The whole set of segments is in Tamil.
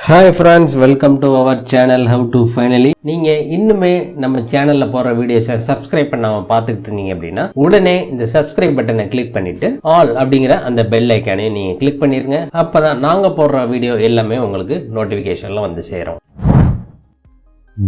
Hi friends, welcome to our channel How to Finally. நீங்கள் இன்னுமே நம்ம சேனலில் போகிற வீடியோஸை சப்ஸ்கிரைப் பண்ணாமல் பார்த்துக்கிட்டு இருந்தீங்க அப்படின்னா உடனே இந்த சப்ஸ்கிரைப் பட்டனை கிளிக் பண்ணிவிட்டு ஆல் அப்படிங்கிற அந்த பெல் ஐக்கானையும் நீங்கள் கிளிக் பண்ணிடுங்க. அப்போ தான் நாங்கள் போடுற வீடியோ எல்லாமே உங்களுக்கு நோட்டிஃபிகேஷனில் வந்து சேரும்.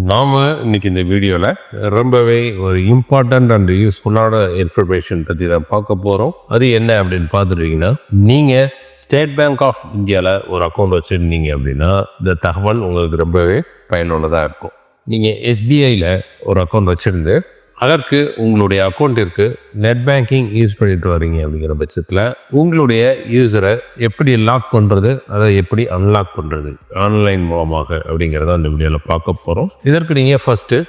நாம் இன்னைக்கு இந்த வீடியோவில் ரொம்பவே ஒரு இம்பார்ட்டண்ட் அண்ட் யூஸ்ஃபுல்லான இன்ஃபர்மேஷன் பற்றி தான் பார்க்க போகிறோம். அது என்ன அப்படின்னு பார்த்துட்டீங்கன்னா, நீங்கள் ஸ்டேட் பேங்க் ஆஃப் இந்தியாவில் ஒரு அக்கௌண்ட் வச்சுருந்தீங்க அப்படின்னா இந்த தகவல் உங்களுக்கு ரொம்பவே பயனுள்ளதாக இருக்கும். நீங்கள் எஸ்பிஐயில் ஒரு அக்கௌண்ட் வச்சுருந்து அதற்கு உங்களுடைய அக்கௌண்ட்டிற்கு நெட் பேங்கிங் யூஸ் பண்ணிட்டு வரீங்க அப்படிங்கிற பட்சத்தில் உங்களுடைய யூஸரை எப்படி லாக் பண்ணுறது, அதை எப்படி அன்லாக் பண்ணுறது ஆன்லைன் மூலமாக அப்படிங்கிறத அந்த வீடியோவில் பார்க்க போகிறோம். இதற்கு நீங்கள் ஃபஸ்ட்டு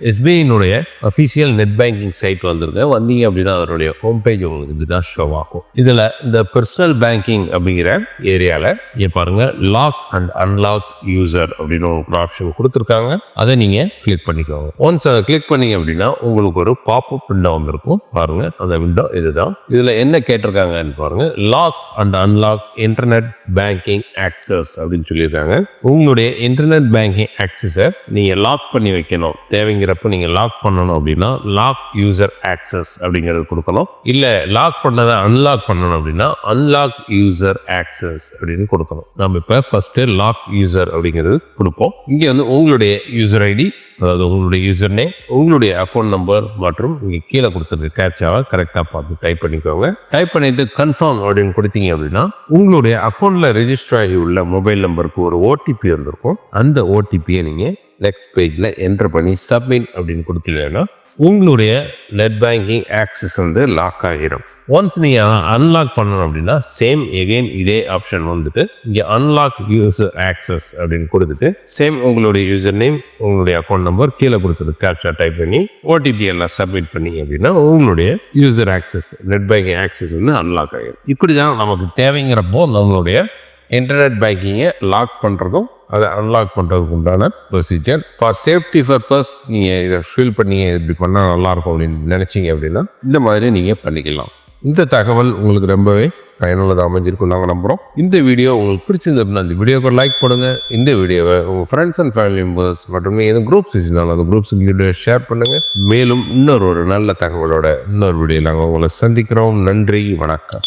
எஸ்பிஐனுடைய அஃபிஷியல் நெட் பேங்கிங் சைட் வந்தீங்க அப்படின்னா அதனுடைய ஹோம் பேஜ் உங்களுக்கு இதுதான் ஷோ ஆகும். இதில் இந்த பர்சனல் பேங்கிங் அப்படிங்கிற ஏரியாவில் இங்கே பாருங்கள், லாக் அண்ட் அன்லாக் யூசர் அப்படின்னு ஒரு ஆப்ஷன் கொடுத்துருக்காங்க. அதை நீங்கள் கிளிக் பண்ணிக்கோங்க. ஒன்ஸ் அதை கிளிக் பண்ணீங்க அப்படின்னா உங்களுக்கு ஒரு பாப்அப் விண்டோ வந்திருக்கும். பாருங்கள், அந்த விண்டோ இதுதான். இதில் என்ன கேட்டிருக்காங்கன்னு பாருங்கள், lock and unlock internet banking access அப்படின்னு சொல்லியிருக்காங்க. உங்களுடைய இன்டர்நெட் பேங்கிங் ஆக்சஸை நீங்கள் லாக் பண்ணி வைக்கணும். தேவைங்கிறப்ப நீங்கள் லாக் பண்ணணும் அப்படின்னா லாக் யூசர் ஆக்சஸ் அப்படிங்கிறது கொடுக்கணும். இல்லை லாக் பண்ணதை அன்லாக் பண்ணணும் அப்படின்னா அன்லாக் யூசர் ஆக்சஸ் அப்படின்னு கொடுக்கணும். நம்ம இப்போ ஃபர்ஸ்ட்டு லாக் யூசர் அப்படிங்கிறது கொடுப்போம். இங்கே உங்களுடைய யூசர் ஐடி, அதாவது உங்களுடைய யூசர் நேம், உங்களுடைய அக்கௌண்ட் நம்பர் மற்றும் இங்கே கீழே கொடுத்துருக்க கேப்சாவை கரெக்டாக பார்த்து டைப் பண்ணிக்கோங்க. டைப் பண்ணிட்டு கன்ஃபார்ம் அப்படின்னு கொடுத்தீங்க அப்படின்னா உங்களுடைய அக்கௌண்ட்டில் ரெஜிஸ்டர் ஆகி உள்ள மொபைல் நம்பருக்கு ஒரு ஓடிபி வந்திருக்கும். அந்த ஓடிபியை நீங்கள் நெக்ஸ்ட் பேஜில் என்டர் பண்ணி சப்மிட் அப்படின்னு கொடுத்தீங்கன்னா உங்களுடைய நெட் பேங்கிங் ஆக்சஸ் லாக் ஆகிடும். ஒன்ஸ் நீங்கள் அன்லாக் பண்ணணும் அப்படின்னா சேம் எகெயின் இதே ஆப்ஷன் இங்கே அன்லாக் யூசர் ஆக்சஸ் அப்படின்னு கொடுத்துட்டு சேம் உங்களுடைய யூசர் நேம், உங்களுடைய அக்கௌண்ட் நம்பர் கீழே கொடுத்துட்டு கேப்சா டைப் பண்ணி ஓடிபி எல்லாம் சப்மிட் பண்ணி அப்படின்னா உங்களுடைய user access net banking access unlock ஆகிடும். இப்படி தான் நமக்கு தேவைங்கிறப்போ நம்மளுடைய இன்டர்நெட் பேங்கிங்கை லாக் பண்ணுறதும் அதை அன்லாக் பண்ணுறதுக்கு உண்டான ப்ரொசீஜர். ஃபார் சேஃப்டி பர்பஸ் நீங்கள் இதை ஃபில் பண்ணி இப்படி பண்ணால் நல்லாயிருக்கும் அப்படின்னு நினச்சிங்க அப்படின்னா இந்த மாதிரி நீங்கள் பண்ணிக்கலாம். இந்த தகவல் உங்களுக்கு ரொம்பவே பயனுள்ளதாக அமைஞ்சிருக்கும் நாங்கள் நம்புகிறோம். இந்த வீடியோ உங்களுக்கு பிடிச்சிருந்து அப்படின்னா இந்த வீடியோக்கு லைக் பண்ணுங்க. இந்த வீடியோவை உங்கள் ஃப்ரெண்ட்ஸ் அண்ட் ஃபேமிலி மெம்பர்ஸ் மற்றும் எதுவும் குரூப்ஸ் வச்சுருந்தாலும் அந்த குரூப்ஸுக்கு வீடியோ ஷேர் பண்ணுங்கள். மேலும் இன்னொரு நல்ல தகவலோட இன்னொரு வீடியோ நாங்கள் உங்களை சந்திக்கிறோம். நன்றி, வணக்கம்.